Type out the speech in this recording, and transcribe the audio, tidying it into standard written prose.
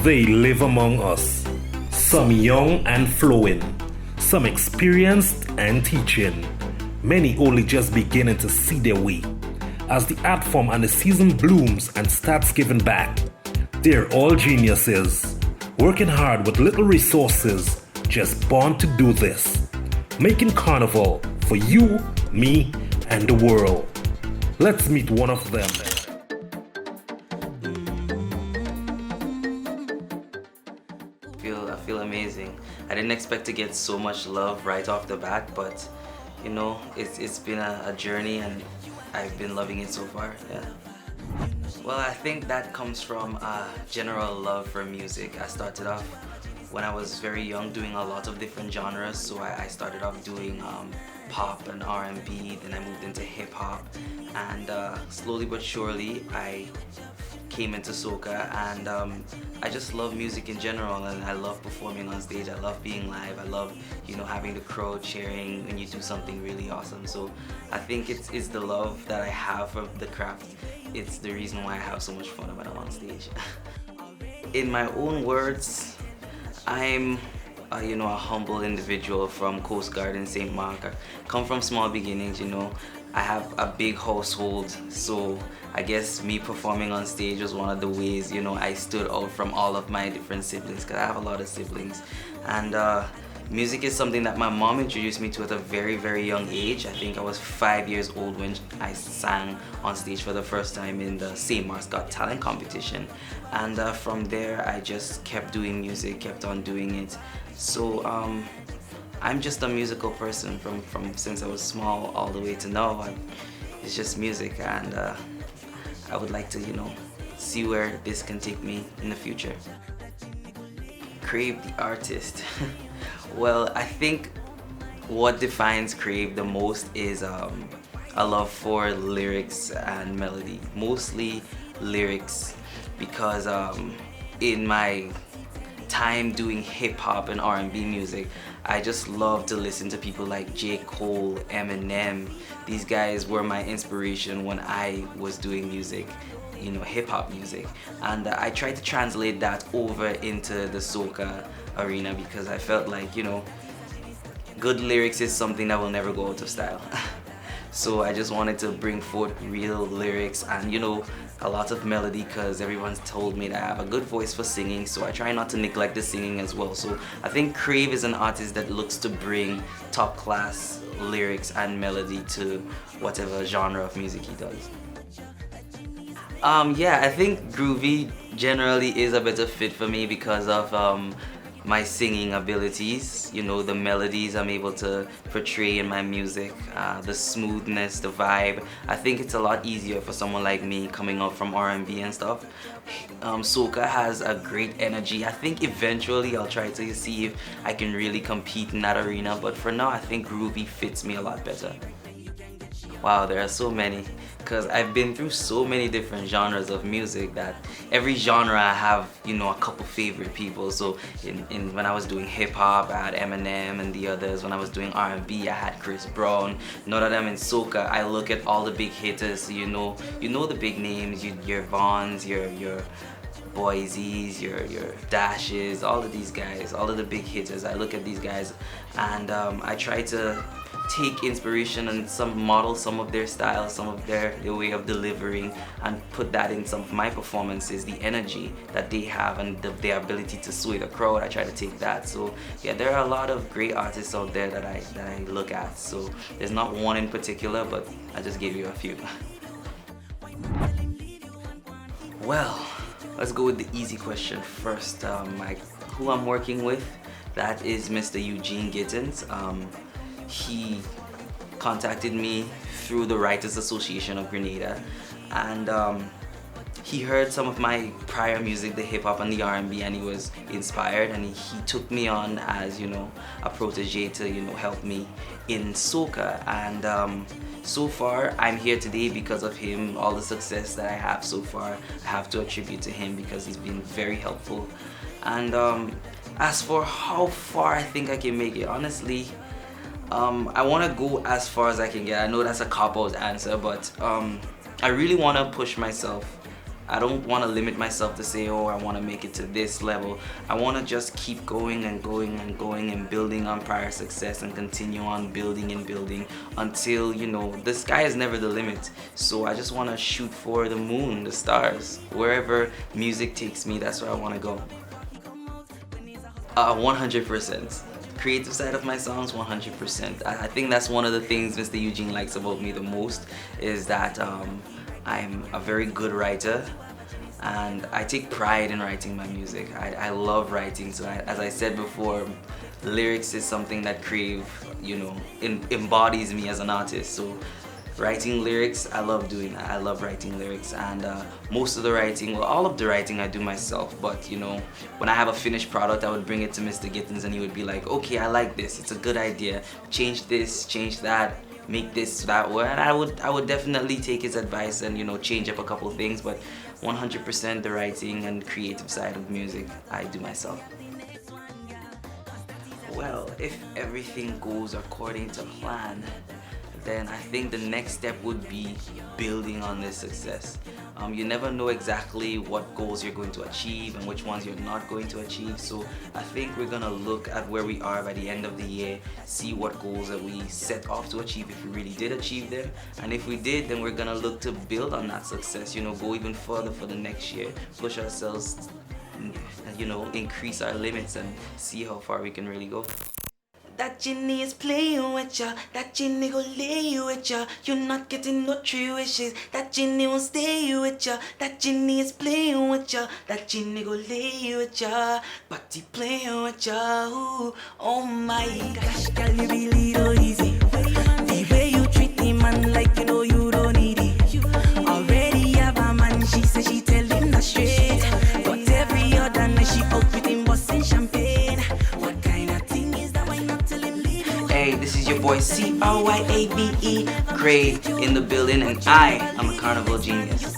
They live among us, some young and flowing, some experienced and teaching, many only just beginning to see their way. As the art form and the season blooms and starts giving back, they're all geniuses, working hard with little resources, just born to do this, making carnival for you, me, and the world. Let's meet one of them. I feel amazing. I didn't expect to get so much love right off the bat, but you know, it's been a journey and I've been loving it so far. Yeah. Well, I think that comes from a general love for music. I started off when I was very young doing a lot of different genres. So I started off doing pop and R&B, then I moved into hip hop, and slowly but surely I came into soca, and I just love music in general, and I love performing on stage. I love being live. I love, you know, having the crowd cheering when you do something really awesome. So I think it's the love that I have for the craft. It's the reason why I have so much fun when I'm on stage. In my own words, I'm you know, a humble individual from Coast Guard in St. Mark. I come from small beginnings, you know. I have a big household, so I guess me performing on stage was one of the ways, you know, I stood out from all of my different siblings, because I have a lot of siblings. And music is something that my mom introduced me to at a very, very young age. I think I was 5 years old when I sang on stage for the first time in the St. Mark's Got Talent competition. And from there, I just kept doing music, kept on doing it. So I'm just a musical person from since I was small all the way to now. It's just music, and I would like to, you know, see where this can take me in the future. Cryave the artist. Well, I think what defines Cryave the most is a love for lyrics and melody. Mostly lyrics, because in my time doing hip-hop and R&B music, I just love to listen to people like J. Cole, Eminem. These guys were my inspiration when I was doing music, you know, hip-hop music. And I tried to translate that over into the soca arena, because I felt like, you know, good lyrics is something that will never go out of style. So I just wanted to bring forth real lyrics and, you know, a lot of melody, because everyone's told me that I have a good voice for singing, so I try not to neglect the singing as well. So I think Cryave is an artist that looks to bring top class lyrics and melody to whatever genre of music he does. Yeah, I think groovy generally is a better fit for me because of my singing abilities. You know, the melodies I'm able to portray in my music, the smoothness, the vibe. I think it's a lot easier for someone like me coming up from R&B and stuff. Soca has a great energy. I think eventually I'll try to see if I can really compete in that arena, but for now I think groovy fits me a lot better. Wow, there are so many, because I've been through so many different genres of music that every genre I have, you know, a couple favorite people. So when I was doing hip hop, I had Eminem and the others. When I was doing R&B, I had Chris Brown. Now that I'm in soca, I look at all the big hitters. So you know the big names, your Vaughns, your Boise's, your Dashes, all of these guys, all of the big hitters. I look at these guys and I try to take inspiration and model some of their style, some of their way of delivering, and put that in some of my performances. The energy that they have and their ability to sway the crowd, I try to take that. So yeah, there are a lot of great artists out there that I look at. So there's not one in particular, but I just gave you a few. Well, let's go with the easy question first. Who I'm working with, that is Mr. Eugene Gittins. He contacted me through the Writers Association of Grenada, and he heard some of my prior music, the hip hop and the R&B, and he was inspired, and he took me on as, you know, a protege to, you know, help me in soca. And so far I'm here today because of him. All the success that I have so far, I have to attribute to him, because he's been very helpful. And as for how far I think I can make it, honestly, I want to go as far as I can get. I know that's a cop-out answer, but I really want to push myself I don't want to limit myself to say, oh, I want to make it to this level. I want to just keep going and going and going and building on prior success and continue on building and building until, you know, the sky is never the limit. So I just want to shoot for the moon, the stars. Wherever music takes me, that's where I want to go. 100%. Creative side of my songs, 100%. I think that's one of the things Mr. Eugene likes about me the most, is that I'm a very good writer, and I take pride in writing my music. I love writing, so as I said before, lyrics is something that Cryave, you know, embodies me as an artist. So writing lyrics, I love doing that. I love writing lyrics, and most of the writing, well, all of the writing I do myself, but you know, when I have a finished product, I would bring it to Mr. Gittins and he would be like, okay, I like this, it's a good idea, change this, change that, make this that way, and I would definitely take his advice and, you know, change up a couple things, but 100% the writing and creative side of music I do myself. Well, if everything goes according to plan, then I think the next step would be building on this success. You never know exactly what goals you're going to achieve and which ones you're not going to achieve, so I think we're gonna look at where we are by the end of the year, see what goals that we set off to achieve, if we really did achieve them, and if we did, then we're gonna look to build on that success, you know, go even further for the next year, push ourselves, you know, increase our limits and see how far we can really go. That genie is playing with ya, that genie gon' lay you with ya. You're not getting no 3 wishes, that genie won't stay with ya. That genie is playing with ya, that genie gon' lay you with ya. But he playing with ya, ooh, oh my gosh, girl, you really don't easy. The way you treat him, man, like you know you don't need it. Already have a man, she said she tell him that straight. But every other night she out with him, busting champagne. What kind of thing is that? Why not tell him leave you? Hey, this is your boy Cryave, Cryave in the building, and I am a carnival genius.